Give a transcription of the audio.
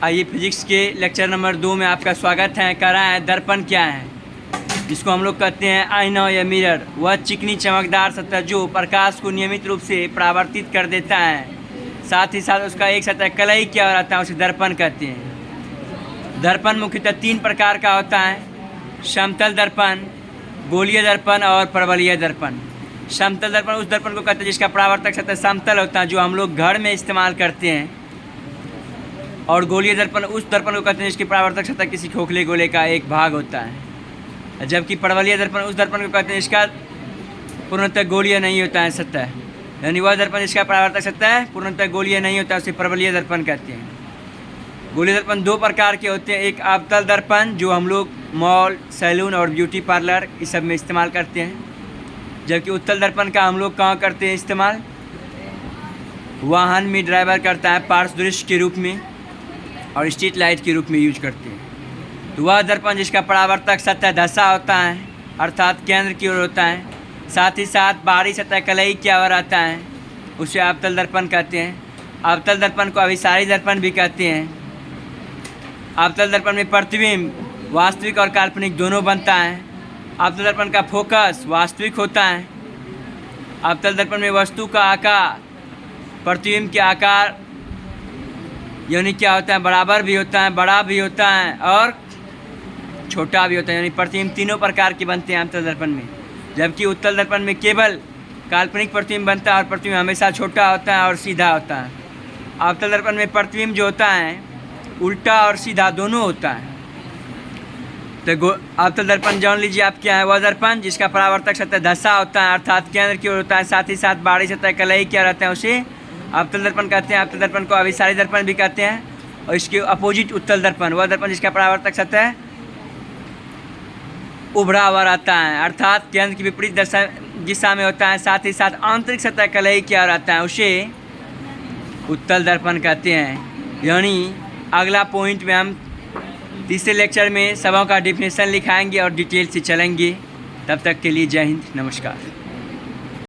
आइए फिजिक्स के lecture number 2 में आपका स्वागत है। कह रहा है दर्पण क्या है, जिसको हम लोग कहते हैं आईना या मिरर। वह चिकनी चमकदार सतह जो प्रकाश को नियमित रूप से परावर्तित कर देता है, साथ ही साथ उसका एक सतह कलई क्या हो रहता है, उसे दर्पण कहते हैं। दर्पण मुख्यतः 3 प्रकार का होता है: समतल दर्पण, गोलीय दर्पण और परवलयीय दर्पण। समतल दर्पण उस दर्पण को कहते हैं जिसका परावर्तक सतह समतल होता है, जो हम लोग घर में इस्तेमाल करते हैं। और गोलीय दर्पण उस दर्पण को कहते हैं जिसकी परावर्तक सतह किसी खोखले गोले का एक भाग होता है। जबकि परवलयीय दर्पण उस दर्पण को कहते हैं जिसका पूर्णतः गोलीय नहीं होता है सतह, यानी वह दर्पण जिसका परावर्तक सतह पूर्णतः गोलीय नहीं होता है, उसे परवलयीय दर्पण कहते हैं। गोलीय दर्पण 2 प्रकार के होते हैं। एक अवतल दर्पण, जो हम लोग मॉल, सैलून और ब्यूटी पार्लर इस सब में इस्तेमाल करते हैं। जबकि उत्तल दर्पण का हम लोग कहाँ करते हैं इस्तेमाल? वाहन में ड्राइवर करता है पार्श्व दृश्य के रूप में और स्ट्रीट लाइट के रूप में यूज करते हैं। तो वह दर्पण जिसका परावर्तक सतह धसा होता है, अर्थात केंद्र की ओर होता है, साथ ही साथ बाहरी सतह कलई क्या हो रहता है, उसे अवतल दर्पण कहते हैं। अवतल दर्पण को अभिसारी दर्पण भी कहते हैं। अवतल दर्पण में प्रतिबिंब वास्तविक और काल्पनिक दोनों बनता है। अवतल दर्पण का फोकस वास्तविक होता है। अवतल दर्पण में वस्तु का आकार प्रतिबिंब के आकार यानी क्या होता है, बराबर भी होता है, बड़ा भी होता है और छोटा भी होता है, यानी प्रतिबिंब तीनों प्रकार के बनते हैं अवतल दर्पण में। जबकि उत्तल दर्पण में केवल काल्पनिक प्रतिबिंब बनता है और प्रतिबिंब हमेशा छोटा होता है और सीधा होता है। अवतल दर्पण में प्रतिबिंब जो होता है उल्टा और सीधा दोनों होता है। तो अवतल दर्पण जान लीजिए आप क्या है। वह दर्पण जिसका परावर्तक सतह धसा होता है, अर्थात केंद्र की ओर होता है, साथ ही साथ बाहरी सतह कलई क्या रहता है, उसे अवतल दर्पण कहते हैं। अवतल दर्पण को अभिसारी दर्पण भी कहते हैं। और इसके अपोजिट उत्तल दर्पण, वह दर्पण जिसका परावर्तक सतह उभरा हुआ रहता है, अर्थात केंद्र की विपरीत दिशा में होता है, साथ ही साथ आंतरिक सतह कलई क्या रहता है, उसे उत्तल दर्पण कहते हैं। यानी अगला पॉइंट में हम तीसरे लेक्चर में सबों का डिफिनेशन लिखाएंगे और डिटेल से चलेंगे। तब तक के लिए जय हिंद, नमस्कार।